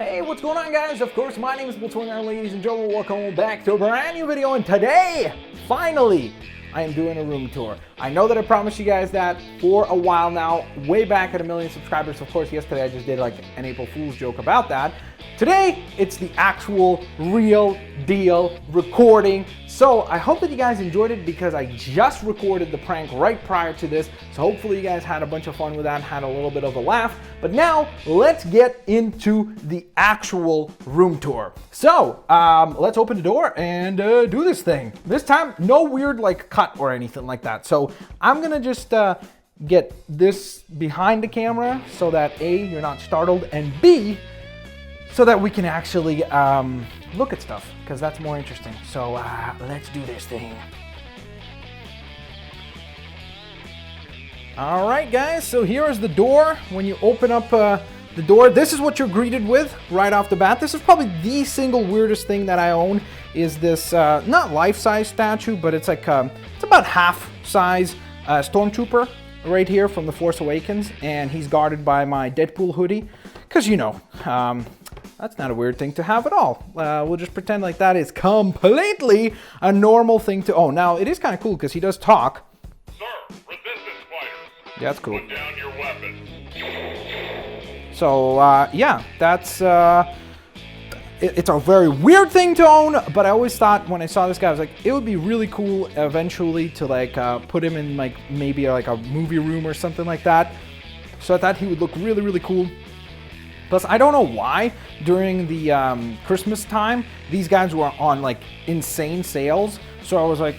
Hey, what's going on, guys? Of course, my name is Blitzwinger, ladies and gentlemen. Welcome back to a brand new video, and today, finally, I am doing a room tour. I know that I promised you guys that for a while now, way back at 1 million subscribers. Of course, yesterday I just did like an April Fool's joke about that. Today, it's the actual real deal recording. So I hope that you guys enjoyed it because I just recorded the prank right prior to this. So hopefully you guys had a bunch of fun with that, had a little bit of a laugh. But now let's get into the actual room tour. So let's open the door and do this thing. This time, no weird like cut or anything like that. So I'm gonna just get this behind the camera so that A, you're not startled, and B, so that we can actually look at stuff, because that's more interesting. So let's do this thing. All right, guys, so here is the door. When you open up the door, this is what you're greeted with right off the bat. This is probably the single weirdest thing that I own, is this, not life-size statue, but it's like, it's about half-size Stormtrooper right here from The Force Awakens, and he's guarded by my Deadpool hoodie, because, you know, that's not a weird thing to have at all. We'll just pretend like that is completely a normal thing to own. Now, it is kind of cool because he does talk. Sir, resistance fighters. Yeah, that's cool. Put down your weapons. So, yeah, that's... it's a very weird thing to own, but I always thought when I saw this guy, I was like, it would be really cool eventually to like put him in like maybe like a movie room or something like that. So I thought he would look really, really cool. Plus, I don't know why during the Christmas time, these guys were on like insane sales. So I was like,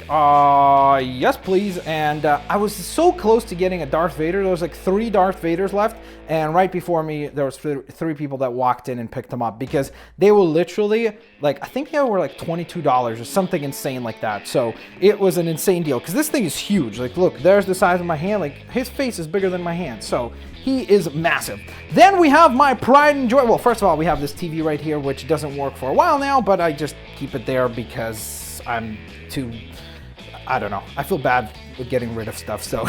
yes, please. And I was so close to getting a Darth Vader. There was like 3 Darth Vaders left. And right before me, there was 3 people that walked in and picked them up because they were literally like, I think they were like $22 or something insane like that. So it was an insane deal because this thing is huge. Like, look, there's the size of my hand. Like, his face is bigger than my hand. So he is massive. Then we have my pride and joy. Well, first of all, we have this TV right here, which doesn't work for a while now, but I just keep it there because I'm too, I don't know. I feel bad with getting rid of stuff, so.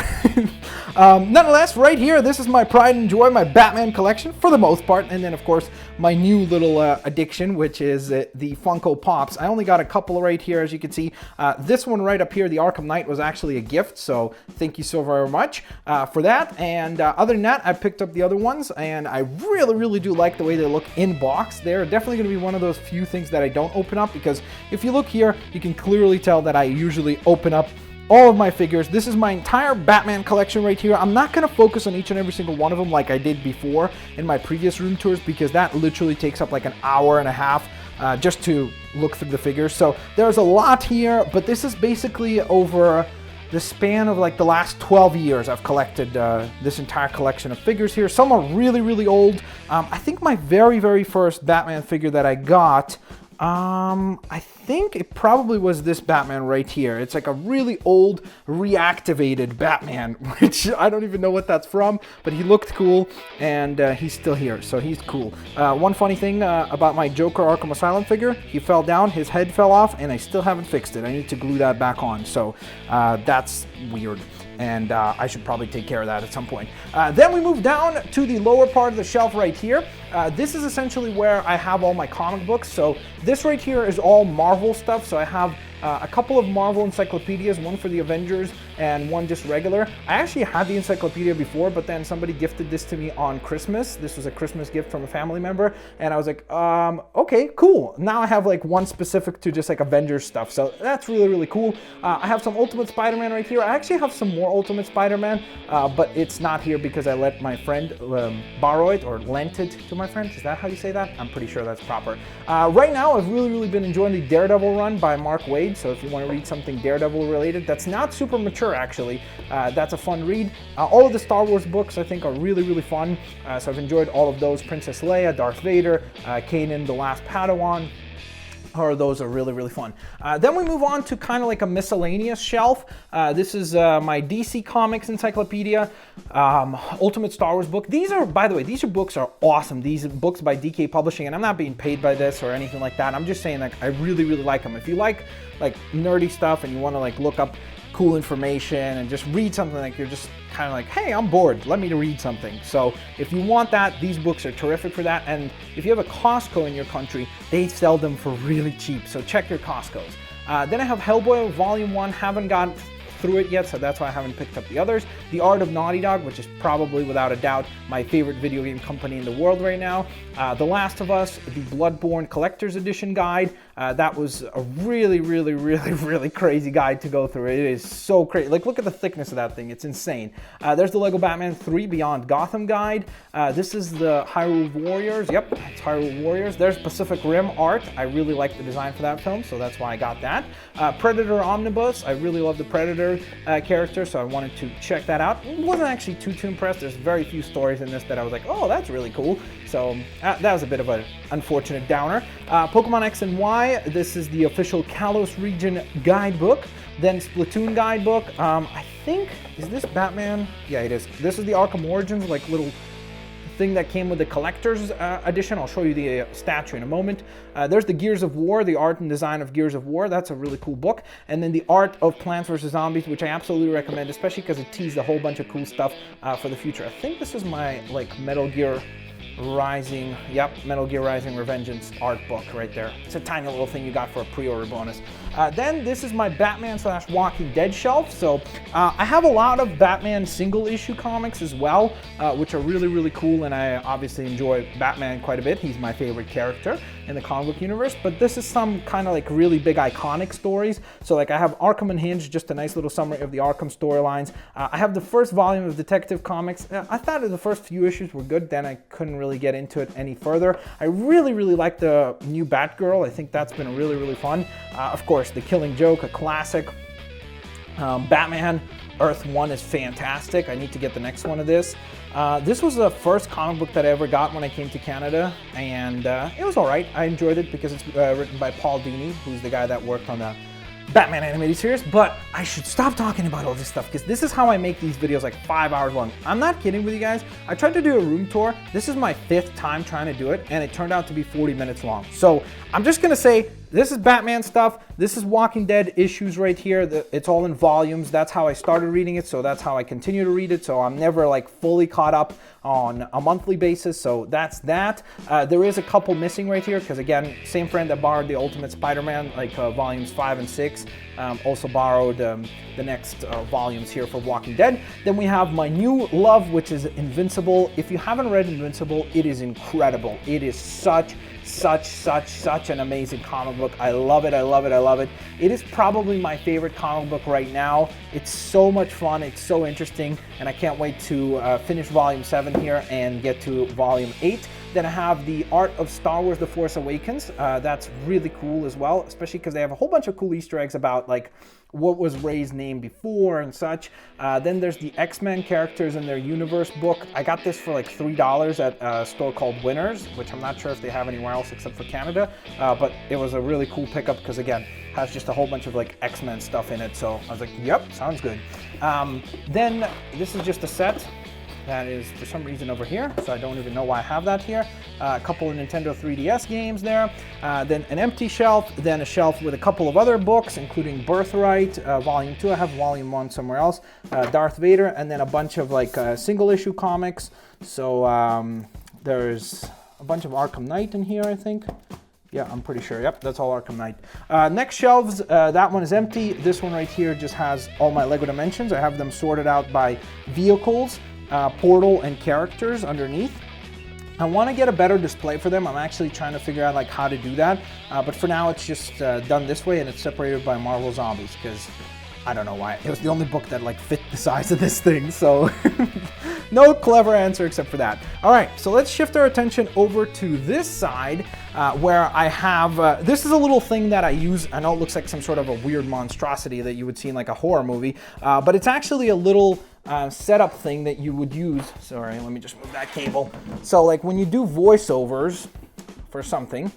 Nonetheless, right here, this is my pride and joy, my Batman collection for the most part. And then, of course, my new little addiction, which is the Funko Pops. I only got a couple right here, as you can see. This one right up here, the Arkham Knight, was actually a gift, so thank you so very much for that. And other than that, I picked up the other ones, and I really, really do like the way they look in box. They're definitely going to be one of those few things that I don't open up, because if you look here, you can clearly tell that I usually open up all of my figures. This is my entire Batman collection right here. I'm not going to focus on each and every single one of them like I did before in my previous room tours, because that literally takes up like an hour and a half just to look through the figures. So there's a lot here, but this is basically over the span of like the last 12 years I've collected this entire collection of figures here. Some are really, really old. I think my very, very first Batman figure that I got, I think it probably was this Batman right here. It's like a really old reactivated Batman, which I don't even know what that's from, but he looked cool, and he's still here, so he's cool. One funny thing about my Joker Arkham Asylum figure, he fell down, his head fell off, and I still haven't fixed it. I need to glue that back on, so that's weird. And I should probably take care of that at some point. Then we move down to the lower part of the shelf right here. This is essentially where I have all my comic books. So this right here is all Marvel stuff. So I have a couple of Marvel encyclopedias, one for the Avengers and one just regular. I actually had the encyclopedia before, but then somebody gifted this to me on Christmas. This was a Christmas gift from a family member, and I was like, okay, cool. Now I have like one specific to just like Avengers stuff, so that's really, really cool. I have some Ultimate Spider-Man right here. I actually have some more Ultimate Spider-Man, but it's not here because I let my friend borrow it, or lent it to my friend. Is that how you say that? I'm pretty sure that's proper. Right now, I've really, really been enjoying the Daredevil run by Mark Waid. So if you want to read something Daredevil related, that's not super mature actually, that's a fun read. All of the Star Wars books I think are really, really fun. So I've enjoyed all of those. Princess Leia, Darth Vader, Kanan the Last Padawan. Those are really, really fun. Then we move on to kind of like a miscellaneous shelf. This is my DC Comics encyclopedia, Ultimate Star Wars book. These are, by the way, these books are awesome. These books by DK Publishing, and I'm not being paid by this or anything like that. I'm just saying, like, I really, really like them. If you like nerdy stuff and you want to like look up cool information and just read something like you're just kind of like, hey, I'm bored, let me read something. So if you want that, these books are terrific for that. And if you have a Costco in your country, they sell them for really cheap. So check your Costcos. Then I have Hellboy Volume 1, haven't gotten through it yet, so that's why I haven't picked up the others. The Art of Naughty Dog, which is probably without a doubt my favorite video game company in the world right now. The Last of Us, the Bloodborne Collector's Edition guide. That was a really crazy guide to go through. It is so crazy. Like, look at the thickness of that thing. It's insane. There's the Lego Batman 3 Beyond Gotham guide. This is the Hyrule Warriors. Yep, it's Hyrule Warriors. There's Pacific Rim art. I really like the design for that film, so that's why I got that. Predator Omnibus. I really love the Predator character, so I wanted to check that out. Wasn't actually too impressed. There's very few stories in this that I was like, oh, that's really cool. So that was a bit of an unfortunate downer. Pokemon X and Y. This is the official Kalos region guidebook. Then Splatoon guidebook. I think, is this Batman? Yeah, it is. This is the Arkham Origins, like little thing that came with the collector's edition. I'll show you the statue in a moment. There's the Gears of War, the art and design of Gears of War. That's a really cool book. And then the Art of Plants vs. Zombies, which I absolutely recommend, especially because it teased a whole bunch of cool stuff for the future. I think this is my like Metal Gear Rising, yep, Metal Gear Rising Revengeance art book right there. It's a tiny little thing you got for a pre-order bonus. Then this is my Batman / Walking Dead shelf. So I have a lot of Batman single issue comics as well, which are really cool, and I obviously enjoy Batman quite a bit. He's my favorite character in the comic book universe, but this is some kind of like really big iconic stories. So like I have Arkham Unhinged, just a nice little summary of the Arkham storylines. I have the first volume of Detective Comics. I thought the first few issues were good, then I couldn't really get into it any further. I really like the new Batgirl. I think that's been really fun. Of course, The Killing Joke, a classic. Batman Earth 1 is fantastic. I need to get the next one of this. This was the first comic book that I ever got when I came to Canada, and it was all right. I enjoyed it because it's written by Paul Dini, who's the guy that worked on the Batman animated series. But I should stop talking about all this stuff because this is how I make these videos like 5 hours long. I'm not kidding with you guys. I tried to do a room tour. This is my 5th time trying to do it, and it turned out to be 40 minutes long. So I'm just gonna say, this is Batman stuff. This is Walking Dead issues right here. It's all in volumes. That's how I started reading it, so that's how I continue to read it. So I'm never like fully caught up on a monthly basis, so that's that. There is a couple missing right here, because again, same friend that borrowed the Ultimate Spider-Man, like volumes 5 and 6, also borrowed the next volumes here for Walking Dead. Then we have my new love, which is Invincible. If you haven't read Invincible, it is incredible. It is such an amazing comic book. I love it. It is probably my favorite comic book right now. It's so much fun, it's so interesting, and I can't wait to finish volume 7 here and get to volume 8. Then I have the Art of Star Wars The Force Awakens. That's really cool as well, especially because they have a whole bunch of cool Easter eggs about like what was Rey's name before and such. Then there's the X-Men characters in their universe book. I got this for like $3 at a store called Winners, which I'm not sure if they have anywhere else except for Canada, but it was a really cool pickup because again, has just a whole bunch of like X-Men stuff in it. So I was like, yep, sounds good. Then this is just a set that is for some reason over here, so I don't even know why I have that here. A couple of Nintendo 3DS games there. Then an empty shelf, then a shelf with a couple of other books, including Birthright, Volume 2. I have Volume 1 somewhere else. Darth Vader, and then a bunch of like single issue comics. So there's a bunch of Arkham Knight in here, I think. Yeah, I'm pretty sure. Yep, that's all Arkham Knight. Next shelves, that one is empty. This one right here just has all my LEGO Dimensions. I have them sorted out by vehicles, portal, and characters underneath. I want to get a better display for them. I'm actually trying to figure out like how to do that. But for now, it's just done this way, and it's separated by Marvel Zombies because I don't know why. It was the only book that like fit the size of this thing, so no clever answer except for that. All right, so let's shift our attention over to this side where I have, this is a little thing that I use. I know it looks like some sort of a weird monstrosity that you would see in like a horror movie, but it's actually a little setup thing that you would use. Sorry, let me just move that cable. So like when you do voiceovers for something,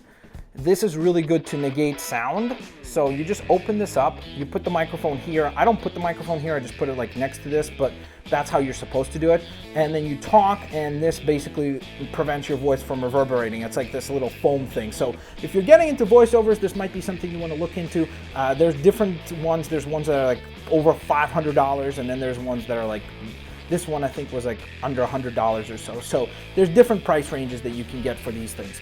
This is really good to negate sound. So you just open this up, you put the microphone here. I don't put the microphone here, I just put it like next to this, but that's how you're supposed to do it. And then you talk, and this basically prevents your voice from reverberating. It's like this little foam thing. So if you're getting into voiceovers, this might be something you want to look into. There's different ones. There's ones that are like over $500, and then there's ones that are like, this one I think was like under $100 or so. So there's different price ranges that you can get for these things.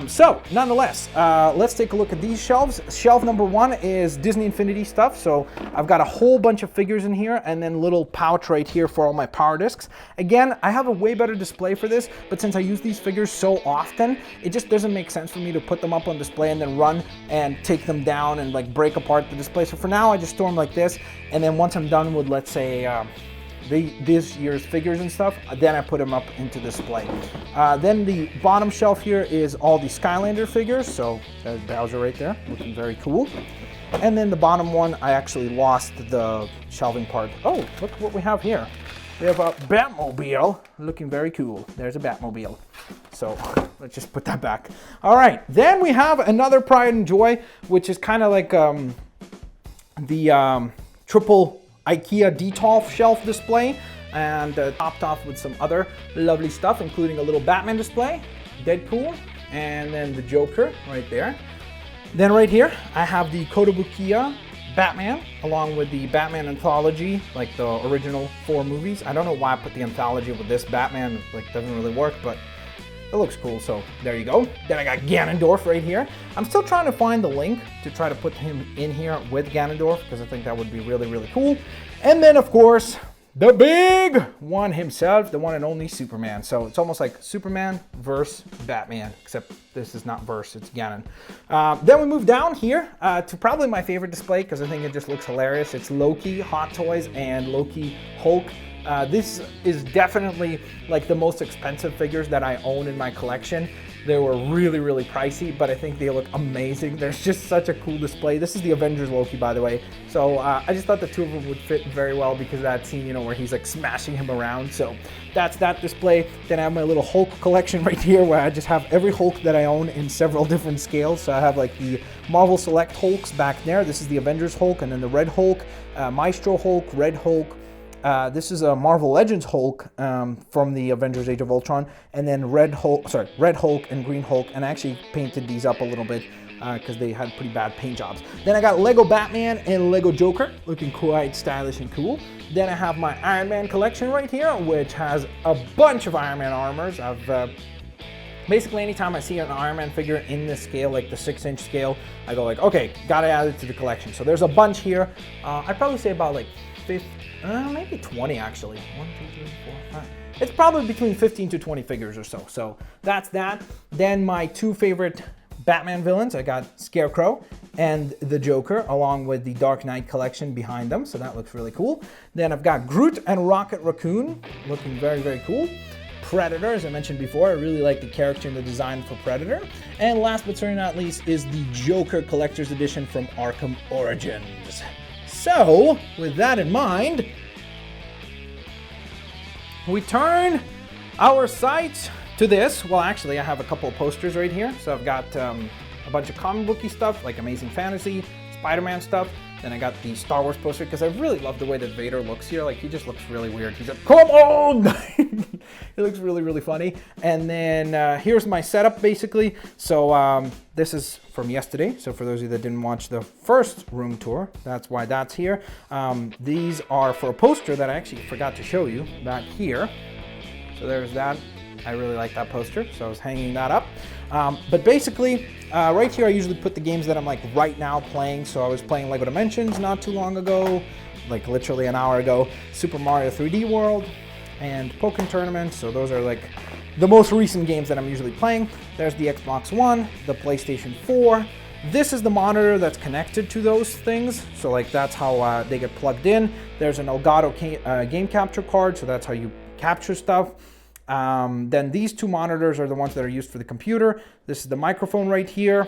So nonetheless, let's take a look at these shelves. Shelf number one is Disney Infinity stuff. So I've got a whole bunch of figures in here, and then little pouch right here for all my power discs. Again, I have a way better display for this, but since I use these figures so often, it just doesn't make sense for me to put them up on display and then run and take them down and like break apart the display. So for now, I just store them like this. And then once I'm done with, let's say, this year's figures and stuff, then I put them up into display. Then the bottom shelf here is all the Skylander figures. So there's Bowser right there, looking very cool. And then the bottom one, I actually lost the shelving part. Oh, look what we have here. We have a Batmobile, looking very cool. There's a Batmobile. So let's just put that back. All right, then we have another pride and joy, which is kind of like the triple IKEA Detolf shelf display, and topped off with some other lovely stuff, including a little Batman display, Deadpool, and then the Joker right there. Then right here, I have the Kotobukiya Batman, along with the Batman anthology, like the original 4 movies. I don't know why I put the anthology with this Batman, like doesn't really work, but it looks cool, so there you go. Then I got Ganondorf right here. I'm still trying to find the link to try to put him in here with Ganondorf, because I think that would be really, really cool. And then, of course, the big one himself, the one and only Superman. So it's almost like Superman versus Batman, except this is not verse, it's Ganon. Then we move down here to probably my favorite display, because I think it just looks hilarious. It's Loki Hot Toys and Loki Hulk. This is definitely like the most expensive figures that I own in my collection. They were really, really pricey, but I think they look amazing. There's just such a cool display. This is the Avengers Loki, by the way. So I just thought the two of them would fit very well because of that scene, you know, where he's like smashing him around. So that's that display. Then I have my little Hulk collection right here, where I just have every Hulk that I own in several different scales. So I have like the Marvel Select Hulks back there. This is the Avengers Hulk, and then the Red Hulk, Maestro Hulk, Red Hulk. This is a Marvel Legends Hulk from the Avengers Age of Ultron, and then Red Hulk and Green Hulk, and I actually painted these up a little bit because they had pretty bad paint jobs. Then I got Lego Batman and Lego Joker, looking quite stylish and cool. Then I have my Iron Man collection right here, which has a bunch of Iron Man armors. I've basically anytime I see an Iron Man figure in this scale, like the 6-inch scale, I go like, okay, gotta add it to the collection. So there's a bunch here. I'd probably say about like 50, maybe 20 actually. 1, 2, 3, 4, 5. It's probably between 15 to 20 figures or so. So that's that. Then my two favorite Batman villains, I got Scarecrow and the Joker, along with the Dark Knight collection behind them. So that looks really cool. Then I've got Groot and Rocket Raccoon, looking very, very cool. Predator, as I mentioned before, I really like the character and the design for Predator. And last but certainly not least is the Joker Collector's Edition from Arkham Origins. So, with that in mind, we turn our sights to this. Well, actually, I have a couple of posters right here. So I've got a bunch of comic booky stuff, like Amazing Fantasy, Spider-Man stuff. Then I got the Star Wars poster, because I really love the way that Vader looks here. Like, he just looks really weird. He's like, come on! He looks really, really funny. And then here's my setup, basically. So this is from yesterday. So for those of you that didn't watch the first room tour, that's why that's here. These are for a poster that I actually forgot to show you back here. So there's that. I really like that poster, so I was hanging that up. But basically, right here I usually put the games that I'm like right now playing. So I was playing Lego Dimensions not too long ago, like literally an hour ago, Super Mario 3D World, and Pokken Tournament. So those are like the most recent games that I'm usually playing. There's the Xbox One, the PlayStation 4. This is the monitor that's connected to those things. So like that's how they get plugged in. There's an Elgato game capture card, so that's how you capture stuff. Then these two monitors are the ones that are used for the computer. This is the microphone right here.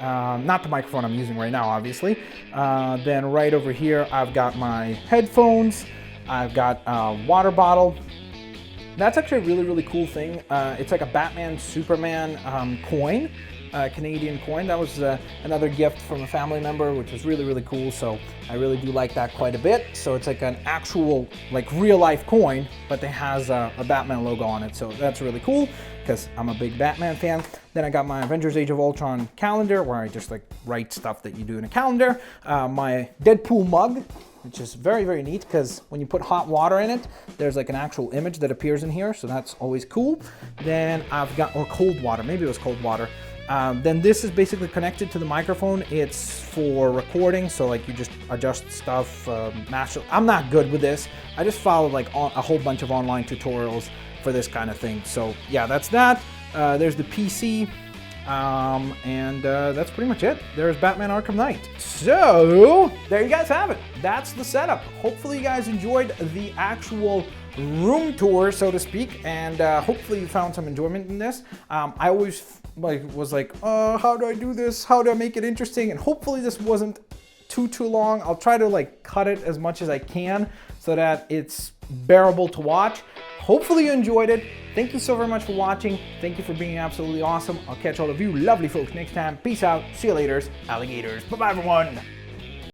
Not the microphone I'm using right now, obviously. Then right over here, I've got my headphones. I've got a water bottle. That's actually a really, really cool thing. It's like a Batman, Superman coin. Canadian coin. That was another gift from a family member, which was really, really cool. So I really do like that quite a bit. So it's like an actual, like real life coin, but it has a Batman logo on it. So that's really cool because I'm a big Batman fan. Then I got my Avengers Age of Ultron calendar where I just like write stuff that you do in a calendar. My Deadpool mug, which is very, very neat because when you put hot water in it, there's like an actual image that appears in here. So that's always cool. Then I've got, or cold water, maybe it was cold water. Then this is basically connected to the microphone. It's for recording, so like you just adjust stuff, master. I'm not good with this. I just followed like a whole bunch of online tutorials for this kind of thing. So yeah, that's that. There's the PC. And that's pretty much it. There's Batman Arkham Knight. So there you guys have it. That's the setup. Hopefully you guys enjoyed the actual room tour, so to speak, and hopefully you found some enjoyment in this. I always was like, how do I do this? How do I make it interesting? And hopefully this wasn't too long. I'll try to like cut it as much as I can so that it's bearable to watch. Hopefully you enjoyed it. Thank you so very much for watching. Thank you for being absolutely awesome. I'll catch all of you lovely folks next time. Peace out. See you later, alligators. Bye-bye, everyone.